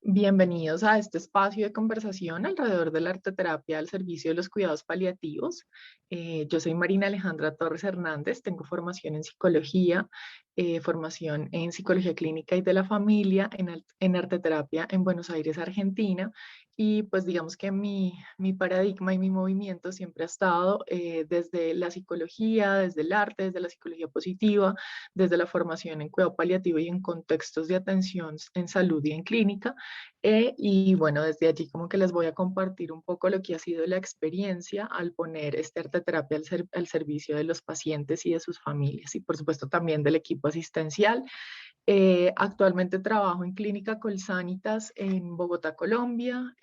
Bienvenidos a este espacio de conversación alrededor de la arteterapia al servicio de los cuidados paliativos. Yo soy Marina Alejandra Torres Hernández, tengo formación en psicología, formación en psicología clínica y de la familia, en arteterapia en Buenos Aires, Argentina. Y pues digamos que mi paradigma y mi movimiento siempre ha estado desde la psicología, desde el arte, desde la psicología positiva, desde la formación en cuidado paliativo y en contextos de atención en salud y en clínica. Y bueno, desde allí como que les voy a compartir un poco lo que ha sido la experiencia al poner esta arteterapia al servicio de los pacientes y de sus familias y por supuesto también del equipo asistencial. Actualmente trabajo en Clínica Colsanitas en Bogotá, Colombia.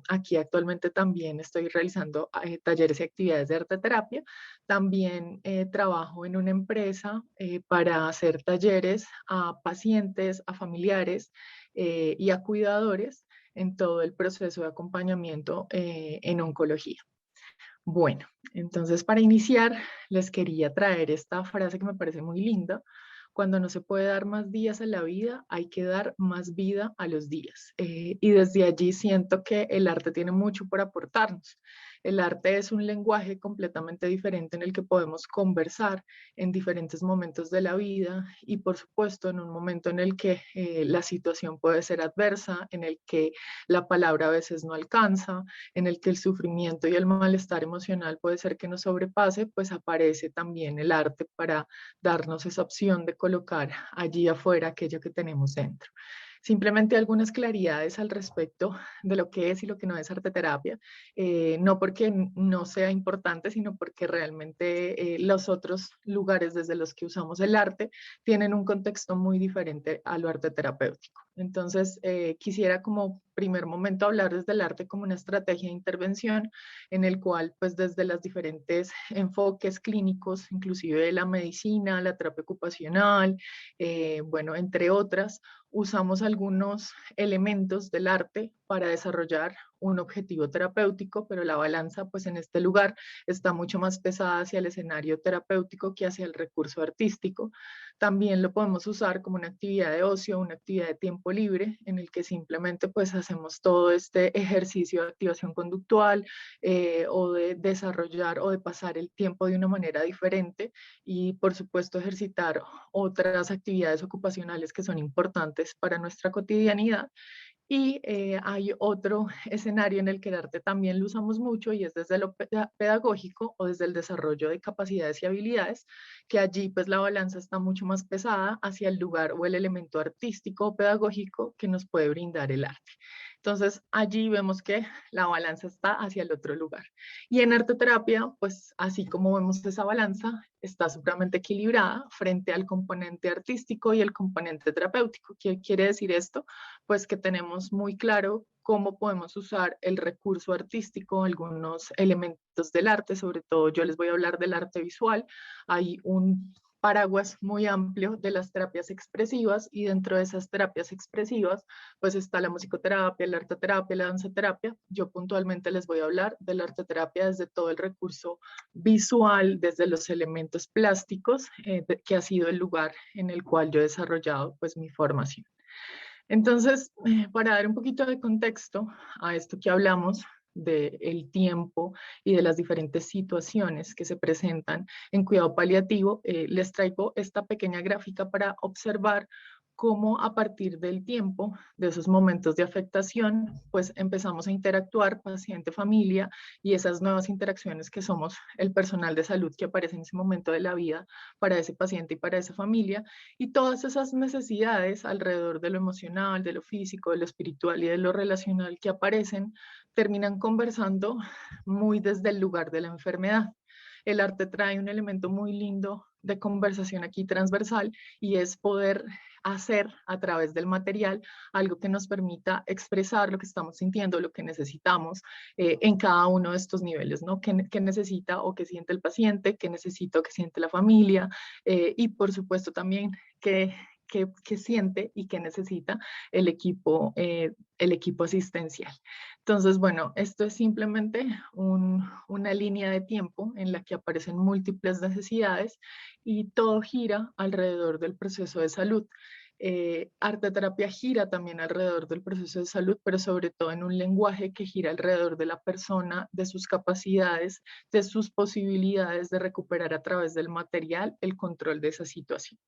Aquí actualmente también estoy realizando talleres y actividades de arteterapia. También trabajo en una empresa para hacer talleres a pacientes, a familiares y a cuidadores en todo el proceso de acompañamiento en oncología. Bueno, entonces para iniciar les quería traer esta frase que me parece muy linda. Cuando no se puede dar más días a la vida, hay que dar más vida a los días. Y desde allí siento que el arte tiene mucho por aportarnos. El arte es un lenguaje completamente diferente en el que podemos conversar en diferentes momentos de la vida y por supuesto en un momento en el que la situación puede ser adversa, en el que la palabra a veces no alcanza, en el que el sufrimiento y el malestar emocional puede ser que nos sobrepase, pues aparece también el arte para darnos esa opción de colocar allí afuera aquello que tenemos dentro. Simplemente algunas claridades al respecto de lo que es y lo que no es arteterapia, no porque no sea importante, sino porque realmente los otros lugares desde los que usamos el arte tienen un contexto muy diferente a lo arteterapéutico. Entonces, quisiera como primer momento hablar desde el arte como una estrategia de intervención en el cual, pues desde los diferentes enfoques clínicos, inclusive de la medicina, la terapia ocupacional, bueno, entre otras, usamos algunos elementos del arte para desarrollar un objetivo terapéutico, pero la balanza, pues en este lugar, está mucho más pesada hacia el escenario terapéutico que hacia el recurso artístico. También lo podemos usar como una actividad de ocio, una actividad de tiempo libre, en el que simplemente pues hacemos todo este ejercicio de activación conductual o de desarrollar o de pasar el tiempo de una manera diferente y por supuesto ejercitar otras actividades ocupacionales que son importantes para nuestra cotidianidad. Y hay otro escenario en el que el arte también lo usamos mucho y es desde lo pedagógico o desde el desarrollo de capacidades y habilidades, que allí pues la balanza está mucho más pesada hacia el lugar o el elemento artístico o pedagógico que nos puede brindar el arte. Entonces allí vemos que la balanza está hacia el otro lugar. Y en arteterapia, pues así como vemos esa balanza, está supremamente equilibrada frente al componente artístico y el componente terapéutico. ¿Qué quiere decir esto? Pues que tenemos muy claro cómo podemos usar el recurso artístico, algunos elementos del arte, sobre todo yo les voy a hablar del arte visual. Hay un paraguas muy amplio de las terapias expresivas y dentro de esas terapias expresivas pues está la musicoterapia, la arteterapia, la danzaterapia. Yo puntualmente les voy a hablar de la arteterapia desde todo el recurso visual, desde los elementos plásticos, que ha sido el lugar en el cual yo he desarrollado pues mi formación. Entonces, para dar un poquito de contexto a esto que hablamos del tiempo y de las diferentes situaciones que se presentan en cuidado paliativo, les traigo esta pequeña gráfica para observar cómo a partir del tiempo, de esos momentos de afectación, pues empezamos a interactuar paciente-familia y esas nuevas interacciones que somos el personal de salud que aparece en ese momento de la vida para ese paciente y para esa familia, y todas esas necesidades alrededor de lo emocional, de lo físico, de lo espiritual y de lo relacional que aparecen, terminan conversando muy desde el lugar de la enfermedad. El arte trae un elemento muy lindo de conversación aquí transversal y es poder hacer a través del material algo que nos permita expresar lo que estamos sintiendo, lo que necesitamos en cada uno de estos niveles, ¿no? ¿Qué necesita o qué siente el paciente, qué necesita o qué siente la familia y por supuesto también qué siente y qué necesita el equipo asistencial. Entonces, bueno, esto es simplemente una línea de tiempo en la que aparecen múltiples necesidades y todo gira alrededor del proceso de salud. Arte terapia gira también alrededor del proceso de salud, pero sobre todo en un lenguaje que gira alrededor de la persona, de sus capacidades, de sus posibilidades de recuperar a través del material el control de esa situación.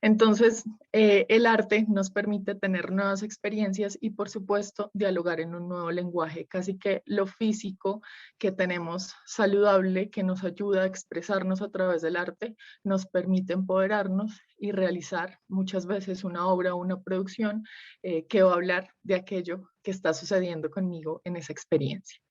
Entonces, el arte nos permite tener nuevas experiencias y, por supuesto, dialogar en un nuevo lenguaje, casi que lo físico que tenemos saludable, que nos ayuda a expresarnos a través del arte, nos permite empoderarnos y realizar muchas veces una obra o una producción que va a hablar de aquello que está sucediendo conmigo en esa experiencia.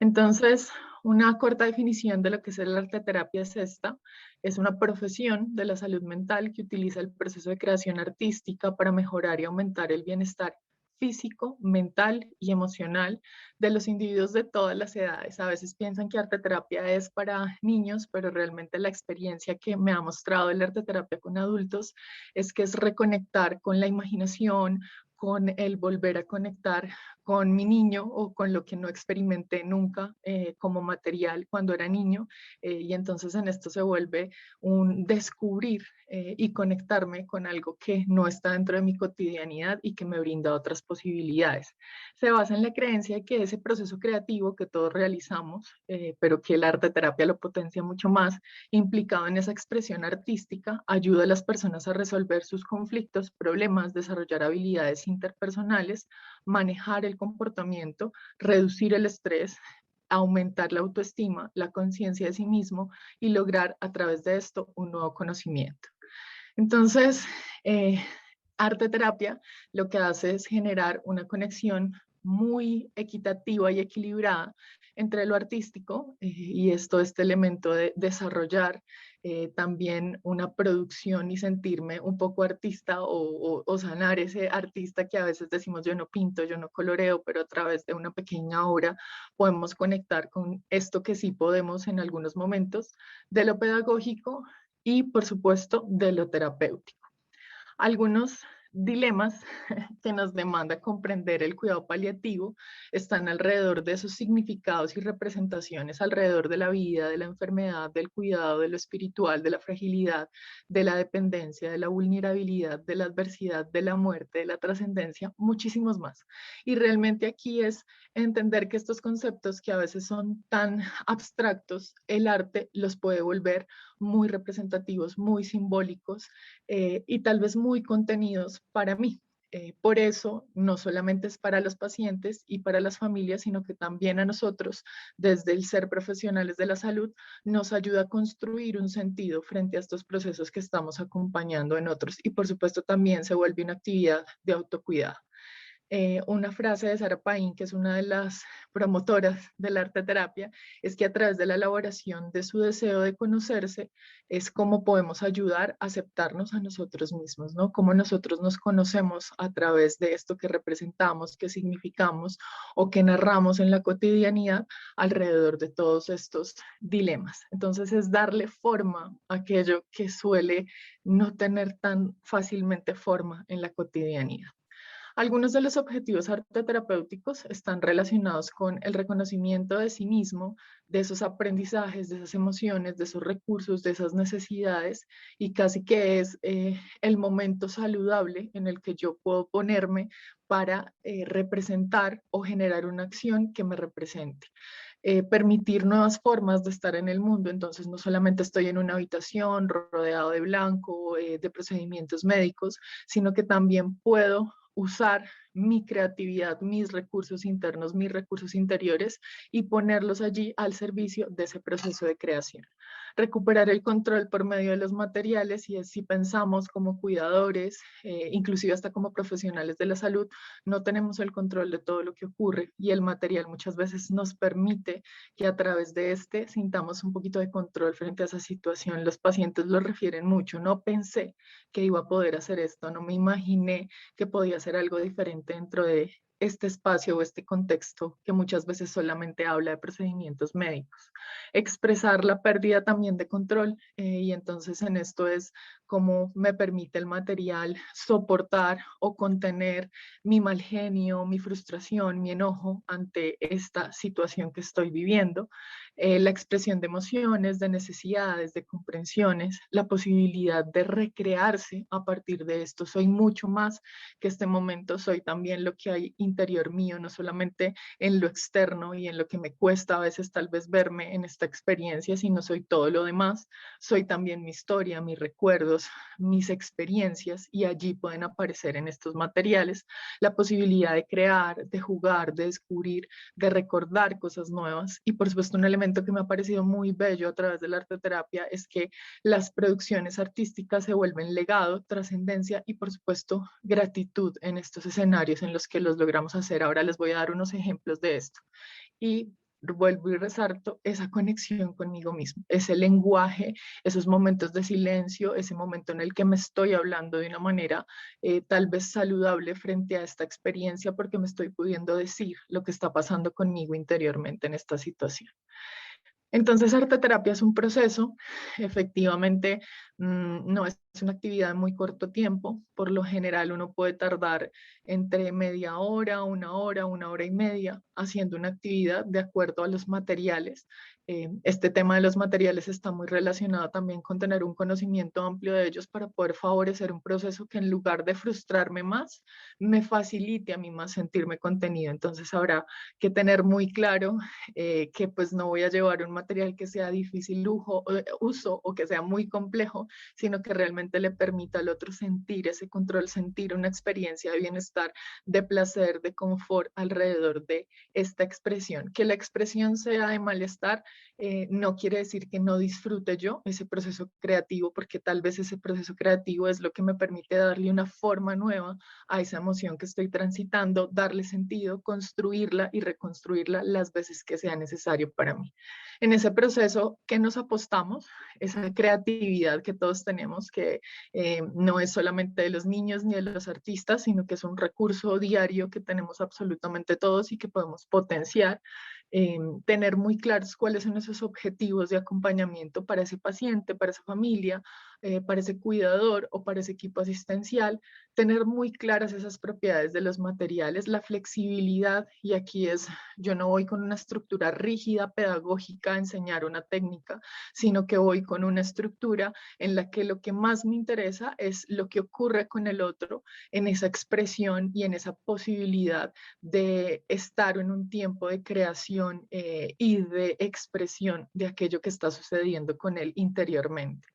Entonces, una corta definición de lo que es el arte terapia es esta. Es una profesión de la salud mental que utiliza el proceso de creación artística para mejorar y aumentar el bienestar físico, mental y emocional de los individuos de todas las edades. A veces piensan que arte terapia es para niños, pero realmente la experiencia que me ha mostrado el arte terapia con adultos es que es reconectar con la imaginación, con el volver a conectar con mi niño o con lo que no experimenté nunca como material cuando era niño. Y entonces en esto se vuelve un descubrir y conectarme con algo que no está dentro de mi cotidianidad y que me brinda otras posibilidades. Se basa en la creencia de que ese proceso creativo que todos realizamos, pero que el arte terapia lo potencia mucho más, implicado en esa expresión artística, ayuda a las personas a resolver sus conflictos, problemas, desarrollar habilidades interpersonales, manejar el comportamiento, reducir el estrés, aumentar la autoestima, la conciencia de sí mismo y lograr a través de esto un nuevo conocimiento. Entonces, arte terapia lo que hace es generar una conexión muy equitativa y equilibrada entre lo artístico y este elemento de desarrollar también una producción y sentirme un poco artista o sanar ese artista que a veces decimos yo no pinto, yo no coloreo, pero a través de una pequeña obra podemos conectar con esto que sí podemos en algunos momentos, de lo pedagógico y por supuesto de lo terapéutico. Algunos dilemas que nos demanda comprender el cuidado paliativo están alrededor de esos significados y representaciones alrededor de la vida, de la enfermedad, del cuidado, de lo espiritual, de la fragilidad, de la dependencia, de la vulnerabilidad, de la adversidad, de la muerte, de la trascendencia, muchísimos más. Y realmente aquí es entender que estos conceptos que a veces son tan abstractos, el arte los puede volver muy representativos, muy simbólicos y tal vez muy contenidos para mí. Por eso, no solamente es para los pacientes y para las familias, sino que también a nosotros, desde el ser profesionales de la salud, nos ayuda a construir un sentido frente a estos procesos que estamos acompañando en otros. Y por supuesto, también se vuelve una actividad de autocuidado. Una frase de Sarah Pain, que es una de las promotoras del arte terapia, es que a través de la elaboración de su deseo de conocerse, es cómo podemos ayudar a aceptarnos a nosotros mismos, ¿no? Cómo nosotros nos conocemos a través de esto que representamos, que significamos o que narramos en la cotidianidad alrededor de todos estos dilemas. Entonces es darle forma a aquello que suele no tener tan fácilmente forma en la cotidianidad. Algunos de los objetivos arteterapéuticos están relacionados con el reconocimiento de sí mismo, de esos aprendizajes, de esas emociones, de esos recursos, de esas necesidades, y casi que es el momento saludable en el que yo puedo ponerme para representar o generar una acción que me represente. Permitir nuevas formas de estar en el mundo. Entonces, no solamente estoy en una habitación rodeado de blanco, de procedimientos médicos, sino que también puedo usar mi creatividad, mis recursos internos, mis recursos interiores y ponerlos allí al servicio de ese proceso de creación. Recuperar el control por medio de los materiales y si pensamos como cuidadores, inclusive hasta como profesionales de la salud, no tenemos el control de todo lo que ocurre y el material muchas veces nos permite que a través de este sintamos un poquito de control frente a esa situación. Los pacientes lo refieren mucho, no pensé que iba a poder hacer esto, no me imaginé que podía hacer algo diferente dentro de este espacio o este contexto que muchas veces solamente habla de procedimientos médicos. Expresar la pérdida también de control y entonces en esto es cómo me permite el material soportar o contener mi mal genio, mi frustración, mi enojo ante esta situación que estoy viviendo, la expresión de emociones, de necesidades, de comprensiones, la posibilidad de recrearse a partir de esto. Soy mucho más que este momento, soy también lo que hay interior mío, no solamente en lo externo y en lo que me cuesta a veces tal vez verme en esta experiencia, sino soy todo lo demás. Soy también mi historia, mis recuerdos, mis experiencias y allí pueden aparecer en estos materiales la posibilidad de crear, de jugar, de descubrir, de recordar cosas nuevas. Y por supuesto un elemento que me ha parecido muy bello a través de la arteterapia es que las producciones artísticas se vuelven legado, trascendencia y por supuesto gratitud en estos escenarios en los que los logramos hacer. Ahora les voy a dar unos ejemplos de esto. Y vuelvo y resalto esa conexión conmigo mismo, ese lenguaje, esos momentos de silencio, ese momento en el que me estoy hablando de una manera tal vez saludable frente a esta experiencia porque me estoy pudiendo decir lo que está pasando conmigo interiormente en esta situación. Entonces, arteterapia es un proceso, efectivamente, no es una actividad de muy corto tiempo, por lo general uno puede tardar entre media hora, una hora y media haciendo una actividad de acuerdo a los materiales. Este tema de los materiales está muy relacionado también con tener un conocimiento amplio de ellos para poder favorecer un proceso que en lugar de frustrarme más, me facilite a mí más sentirme contenido. Entonces habrá que tener muy claro que pues no voy a llevar un material que sea difícil uso o que sea muy complejo, sino que realmente le permita al otro sentir ese control, sentir una experiencia de bienestar, de placer, de confort alrededor de esta expresión. Que la expresión sea de malestar no quiere decir que no disfrute yo ese proceso creativo, porque tal vez ese proceso creativo es lo que me permite darle una forma nueva a esa emoción que estoy transitando, darle sentido, construirla y reconstruirla las veces que sea necesario para mí. En ese proceso, ¿qué nos apostamos? Esa creatividad que todos tenemos, que no es solamente de los niños ni de los artistas, sino que es un recurso diario que tenemos absolutamente todos y que podemos potenciar. Tener muy claros cuáles son esos objetivos de acompañamiento para ese paciente, para esa familia, para ese cuidador o para ese equipo asistencial, tener muy claras esas propiedades de los materiales, la flexibilidad, y aquí es, yo no voy con una estructura rígida, pedagógica, a enseñar una técnica, sino que voy con una estructura en la que lo que más me interesa es lo que ocurre con el otro en esa expresión y en esa posibilidad de estar en un tiempo de creación y de expresión de aquello que está sucediendo con él interiormente.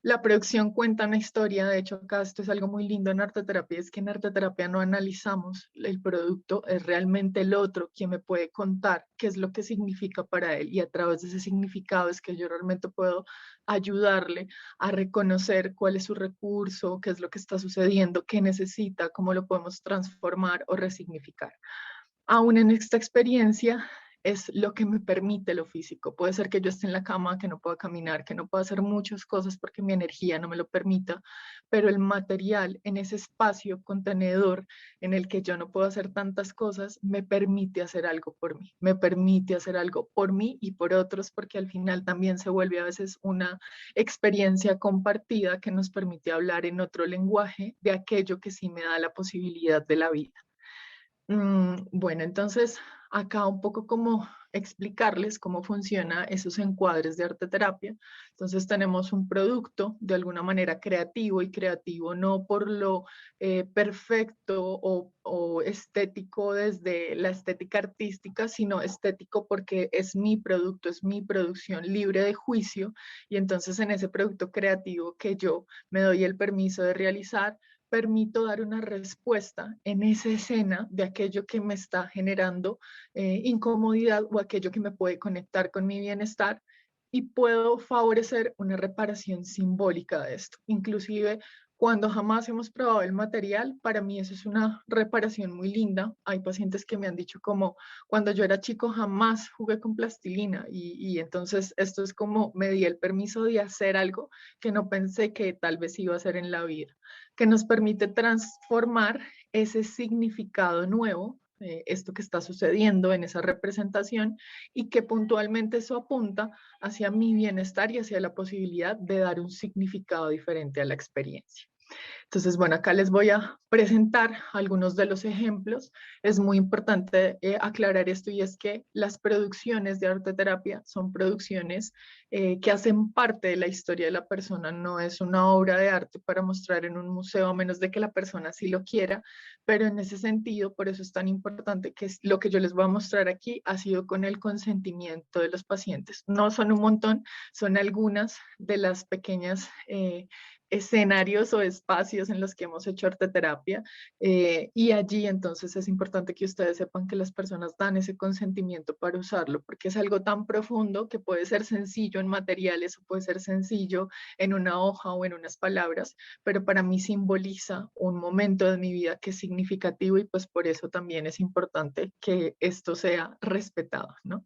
La producción cuenta una historia, de hecho acá esto es algo muy lindo en arteterapia, es que en arteterapia no analizamos el producto, es realmente el otro quien me puede contar qué es lo que significa para él y a través de ese significado es que yo realmente puedo ayudarle a reconocer cuál es su recurso, qué es lo que está sucediendo, qué necesita, cómo lo podemos transformar o resignificar. Aún en esta experiencia es lo que me permite lo físico. Puede ser que yo esté en la cama, que no pueda caminar, que no pueda hacer muchas cosas porque mi energía no me lo permita, pero el material en ese espacio contenedor en el que yo no puedo hacer tantas cosas, me permite hacer algo por mí, me permite hacer algo por mí y por otros, porque al final también se vuelve a veces una experiencia compartida que nos permite hablar en otro lenguaje de aquello que sí me da la posibilidad de la vida. Bueno, entonces acá un poco como explicarles cómo funciona esos encuadres de arteterapia. Entonces tenemos un producto de alguna manera creativo y creativo no por lo perfecto o estético desde la estética artística, sino estético porque es mi producto, es mi producción libre de juicio y entonces en ese producto creativo que yo me doy el permiso de realizar, permito dar una respuesta en esa escena de aquello que me está generando incomodidad o aquello que me puede conectar con mi bienestar y puedo favorecer una reparación simbólica de esto. Inclusive cuando jamás hemos probado el material, para mí eso es una reparación muy linda. Hay pacientes que me han dicho como cuando yo era chico jamás jugué con plastilina y entonces esto es como me di el permiso de hacer algo que no pensé que tal vez iba a hacer en la vida, que nos permite transformar ese significado nuevo esto que está sucediendo en esa representación y que puntualmente eso apunta hacia mi bienestar y hacia la posibilidad de dar un significado diferente a la experiencia. Entonces, bueno, acá les voy a presentar algunos de los ejemplos. Es muy importante aclarar esto y es que las producciones de arte terapia son producciones que hacen parte de la historia de la persona. No es una obra de arte para mostrar en un museo a menos de que la persona sí lo quiera, pero en ese sentido, por eso es tan importante que lo que yo les voy a mostrar aquí ha sido con el consentimiento de los pacientes. No son un montón, son algunas de las pequeñas escenarios o espacios en los que hemos hecho arteterapia y allí entonces es importante que ustedes sepan que las personas dan ese consentimiento para usarlo porque es algo tan profundo que puede ser sencillo en materiales o puede ser sencillo en una hoja o en unas palabras, pero para mí simboliza un momento de mi vida que es significativo y pues por eso también es importante que esto sea respetado, ¿no?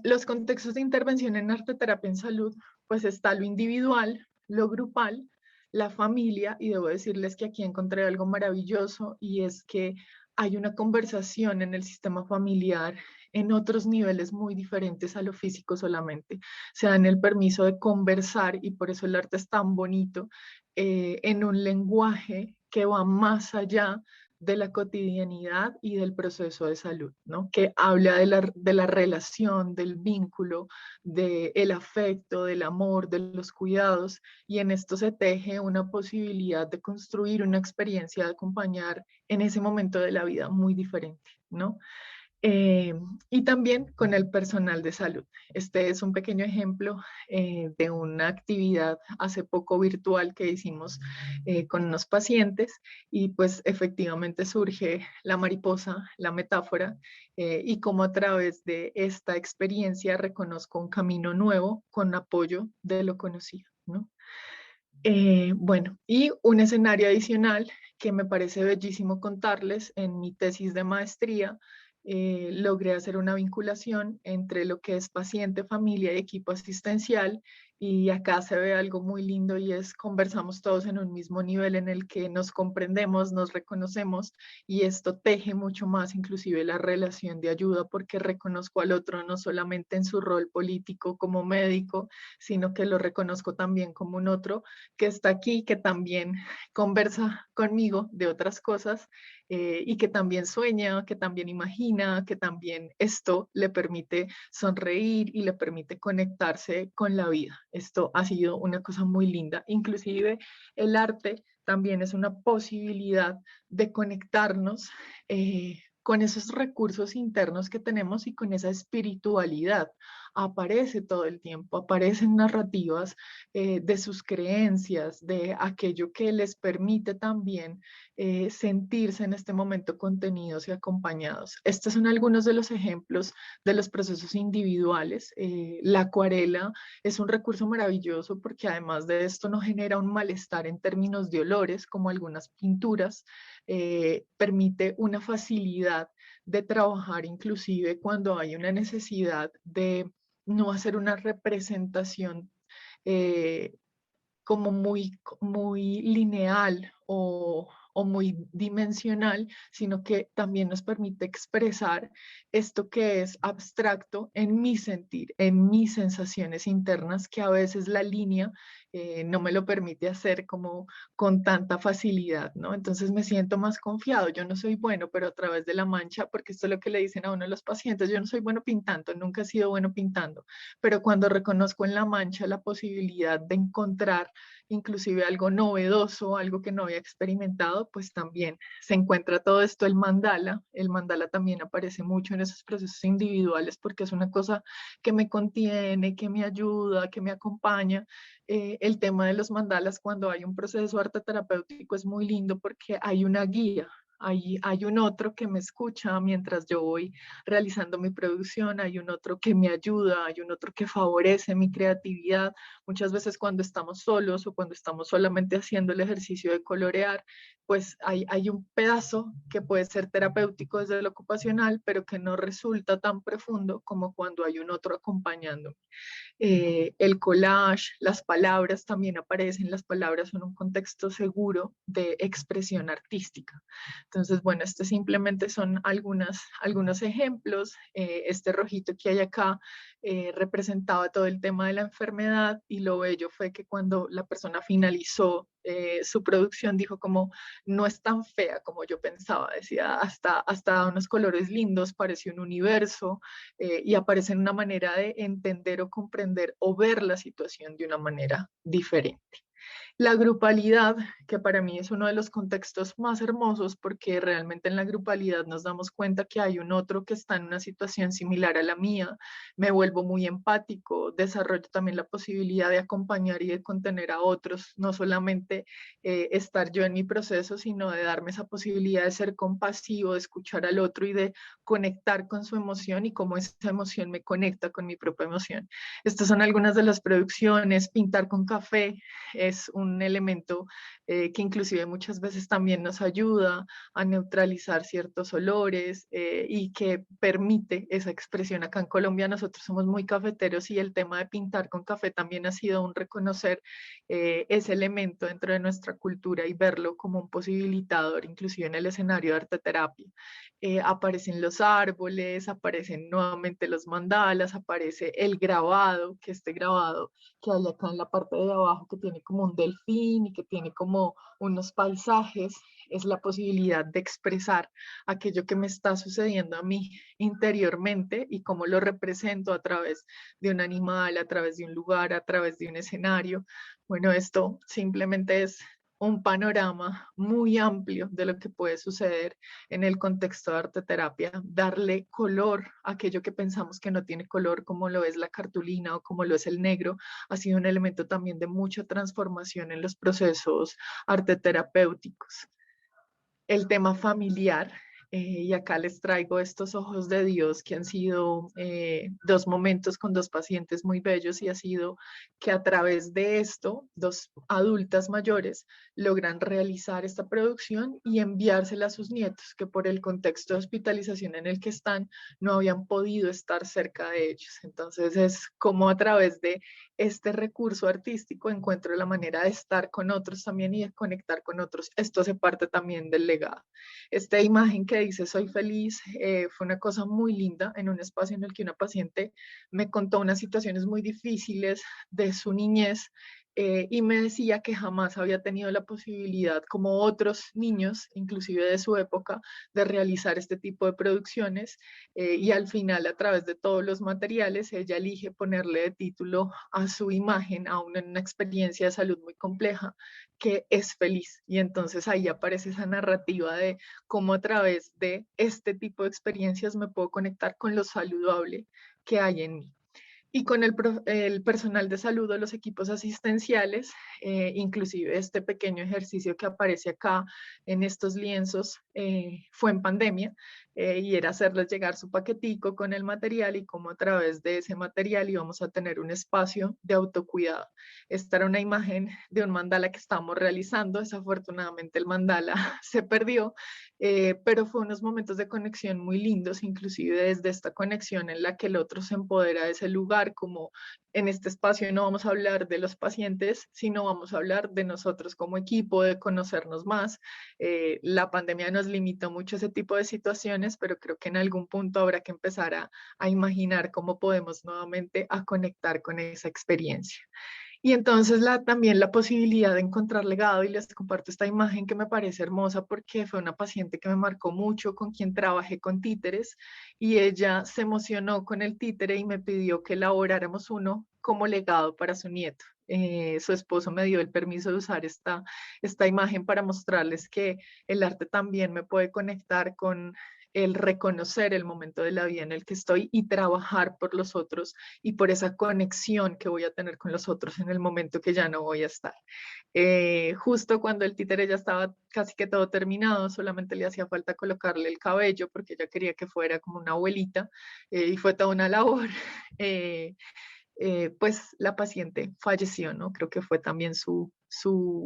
Los contextos de intervención en arteterapia en salud, pues está lo individual, lo grupal, la familia, y debo decirles que aquí encontré algo maravilloso y es que hay una conversación en el sistema familiar en otros niveles muy diferentes a lo físico solamente. Se dan el permiso de conversar y por eso el arte es tan bonito en un lenguaje que va más allá de la cotidianidad y del proceso de salud, ¿no? Que habla de la relación, del vínculo, del afecto, del amor, de los cuidados, y en esto se teje una posibilidad de construir una experiencia de acompañar en ese momento de la vida muy diferente, ¿no? Eh, y también con el personal de salud. Este es un pequeño ejemplo de una actividad hace poco virtual que hicimos con unos pacientes y pues efectivamente surge la mariposa, la metáfora, y cómo a través de esta experiencia reconozco un camino nuevo con apoyo de lo conocido, ¿no? Bueno, y un escenario adicional que me parece bellísimo contarles, en mi tesis de maestría, logré hacer una vinculación entre lo que es paciente, familia y equipo asistencial, y acá se ve algo muy lindo y es conversamos todos en un mismo nivel en el que nos comprendemos, nos reconocemos y esto teje mucho más inclusive la relación de ayuda porque reconozco al otro no solamente en su rol político como médico, sino que lo reconozco también como un otro que está aquí, que también conversa conmigo de otras cosas y que también sueña, que también imagina, que también esto le permite sonreír y le permite conectarse con la vida. Esto ha sido una cosa muy linda. Inclusive el arte también es una posibilidad de conectarnos con esos recursos internos que tenemos y con esa espiritualidad. Aparece todo el tiempo, aparecen narrativas de sus creencias, de aquello que les permite también sentirse en este momento contenidos y acompañados. Estos son algunos de los ejemplos de los procesos individuales. La acuarela es un recurso maravilloso porque además de esto no genera un malestar en términos de olores como algunas pinturas, permite una facilidad de trabajar inclusive cuando hay una necesidad de no hacer una representación eh, como muy lineal o muy dimensional, sino que también nos permite expresar esto que es abstracto en mi sentir, en mis sensaciones internas, que a veces la línea no me lo permite hacer como con tanta facilidad, ¿no? Entonces me siento más confiado. Yo no soy bueno, pero a través de la mancha, porque esto es lo que le dicen a uno de los pacientes, yo no soy bueno pintando, nunca he sido bueno pintando, pero cuando reconozco en la mancha la posibilidad de encontrar inclusive algo novedoso, algo que no había experimentado, pues también se encuentra todo esto el mandala. El mandala también aparece mucho en esos procesos individuales porque es una cosa que me contiene, que me ayuda, que me acompaña. El tema de los mandalas cuando hay un proceso arte terapéutico es muy lindo porque hay una guía. Hay un otro que me escucha mientras yo voy realizando mi producción, hay un otro que me ayuda, hay un otro que favorece mi creatividad. Muchas veces cuando estamos solos o cuando estamos solamente haciendo el ejercicio de colorear, pues hay un pedazo que puede ser terapéutico desde lo ocupacional, pero que no resulta tan profundo como cuando hay un otro acompañándome. El collage, las palabras también aparecen, las palabras son un contexto seguro de expresión artística. Entonces, bueno, este simplemente son algunos ejemplos. Este rojito que hay acá representaba todo el tema de la enfermedad y lo bello fue que cuando la persona finalizó su producción dijo como, no es tan fea como yo pensaba, decía, hasta unos colores lindos, parece un universo y aparece en una manera de entender o comprender o ver la situación de una manera diferente. La grupalidad, que para mí es uno de los contextos más hermosos porque realmente en la grupalidad nos damos cuenta que hay un otro que está en una situación similar a la mía, me vuelvo muy empático, desarrollo también la posibilidad de acompañar y de contener a otros, no solamente estar yo en mi proceso, sino de darme esa posibilidad de ser compasivo, de escuchar al otro y de conectar con su emoción y cómo esa emoción me conecta con mi propia emoción. Estas son algunas de las producciones, pintar con café, es un elemento que inclusive muchas veces también nos ayuda a neutralizar ciertos olores y que permite esa expresión. Acá en Colombia nosotros somos muy cafeteros y el tema de pintar con café también ha sido un reconocer ese elemento dentro de nuestra cultura y verlo como un posibilitador, inclusive en el escenario de arte terapia. Aparecen los árboles, aparecen nuevamente los mandalas, aparece el grabado, que este grabado que hay acá en la parte de abajo que tiene como un delfín y que tiene como unos paisajes, es la posibilidad de expresar aquello que me está sucediendo a mí interiormente y cómo lo represento a través de un animal, a través de un lugar, a través de un escenario. Bueno, esto simplemente es un panorama muy amplio de lo que puede suceder en el contexto de arte terapia, darle color a aquello que pensamos que no tiene color, como lo es la cartulina o como lo es el negro, ha sido un elemento también de mucha transformación en los procesos arte terapéuticos. El tema familiar, y acá les traigo estos ojos de Dios que han sido dos momentos con dos pacientes muy bellos y ha sido que a través de esto, dos adultas mayores logran realizar esta producción y enviársela a sus nietos, que por el contexto de hospitalización en el que están, no habían podido estar cerca de ellos. Entonces es como a través de este recurso artístico encuentro la manera de estar con otros también y de conectar con otros. Esto hace parte también del legado. Esta imagen que dice soy feliz fue una cosa muy linda en un espacio en el que una paciente me contó unas situaciones muy difíciles de su niñez y me decía que jamás había tenido la posibilidad, como otros niños, inclusive de su época, de realizar este tipo de producciones y al final, a través de todos los materiales, ella elige ponerle de título a su imagen, aún en una experiencia de salud muy compleja, que es feliz. Y entonces ahí aparece esa narrativa de cómo a través de este tipo de experiencias me puedo conectar con lo saludable que hay en mí y con el personal de salud o los equipos asistenciales, inclusive este pequeño ejercicio que aparece acá en estos lienzos fue en pandemia y era hacerles llegar su paquetico con el material y cómo a través de ese material íbamos a tener un espacio de autocuidado. Esta era una imagen de un mandala que estábamos realizando, desafortunadamente el mandala se perdió, pero fue unos momentos de conexión muy lindos, inclusive desde esta conexión en la que el otro se empodera de ese lugar, como en este espacio no vamos a hablar de los pacientes, sino vamos a hablar de nosotros como equipo, de conocernos más. La pandemia nos limitó mucho ese tipo de situaciones, pero creo que en algún punto habrá que empezar a imaginar cómo podemos nuevamente a conectar con esa experiencia. Y entonces también la posibilidad de encontrar legado y les comparto esta imagen que me parece hermosa porque fue una paciente que me marcó mucho, con quien trabajé con títeres y ella se emocionó con el títere y me pidió que elaboráramos uno como legado para su nieto. Su esposo me dio el permiso de usar esta imagen para mostrarles que el arte también me puede conectar con el reconocer el momento de la vida en el que estoy y trabajar por los otros y por esa conexión que voy a tener con los otros en el momento que ya no voy a estar. Justo cuando el títere ya estaba casi que todo terminado, solamente le hacía falta colocarle el cabello porque ella quería que fuera como una abuelita y fue toda una labor. Eh, pues la paciente falleció, ¿no? Creo que fue también su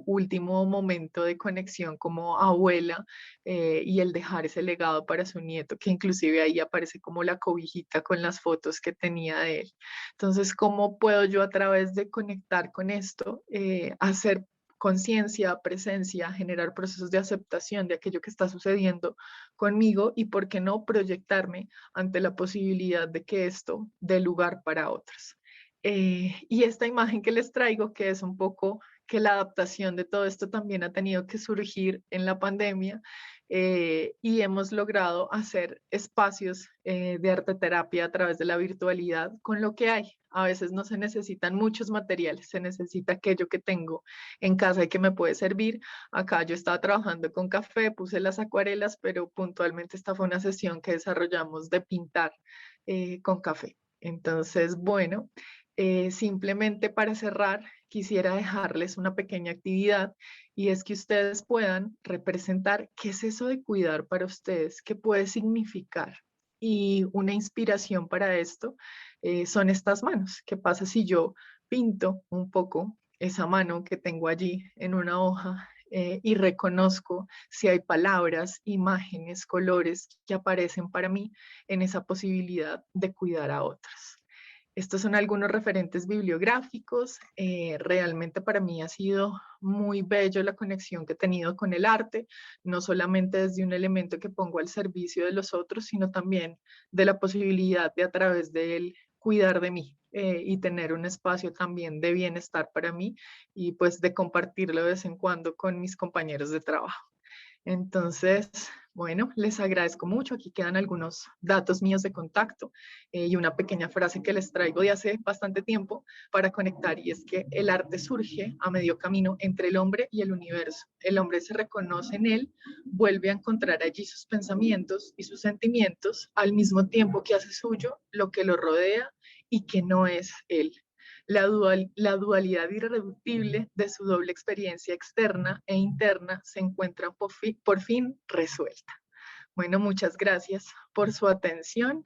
último momento de conexión como abuela y el dejar ese legado para su nieto, que inclusive ahí aparece como la cobijita con las fotos que tenía de él. Entonces, ¿cómo puedo yo a través de conectar con esto hacer conciencia, presencia, generar procesos de aceptación de aquello que está sucediendo conmigo y, por qué no, proyectarme ante la posibilidad de que esto dé lugar para otros. Y esta imagen que les traigo, que es un poco que la adaptación de todo esto también ha tenido que surgir en la pandemia, y hemos logrado hacer espacios de arteterapia a través de la virtualidad con lo que hay. A veces no se necesitan muchos materiales, se necesita aquello que tengo en casa y que me puede servir. Acá yo estaba trabajando con café, puse las acuarelas, pero puntualmente esta fue una sesión que desarrollamos de pintar con café. Entonces, bueno, simplemente para cerrar, quisiera dejarles una pequeña actividad, y es que ustedes puedan representar qué es eso de cuidar para ustedes, qué puede significar. Y una inspiración para esto son estas manos. ¿Qué pasa si yo pinto un poco esa mano que tengo allí en una hoja y reconozco si hay palabras, imágenes, colores que aparecen para mí en esa posibilidad de cuidar a otros? Estos son algunos referentes bibliográficos. Realmente para mí ha sido muy bello la conexión que he tenido con el arte, no solamente desde un elemento que pongo al servicio de los otros, sino también de la posibilidad de, a través de él, cuidar de mí y tener un espacio también de bienestar para mí, y pues de compartirlo de vez en cuando con mis compañeros de trabajo. Entonces, bueno, les agradezco mucho. Aquí quedan algunos datos míos de contacto y una pequeña frase que les traigo de hace bastante tiempo para conectar, y es que el arte surge a medio camino entre el hombre y el universo. El hombre se reconoce en él, vuelve a encontrar allí sus pensamientos y sus sentimientos, al mismo tiempo que hace suyo lo que lo rodea y que no es él. La dualidad irreductible de su doble experiencia externa e interna se encuentra por fin resuelta. Bueno, muchas gracias por su atención.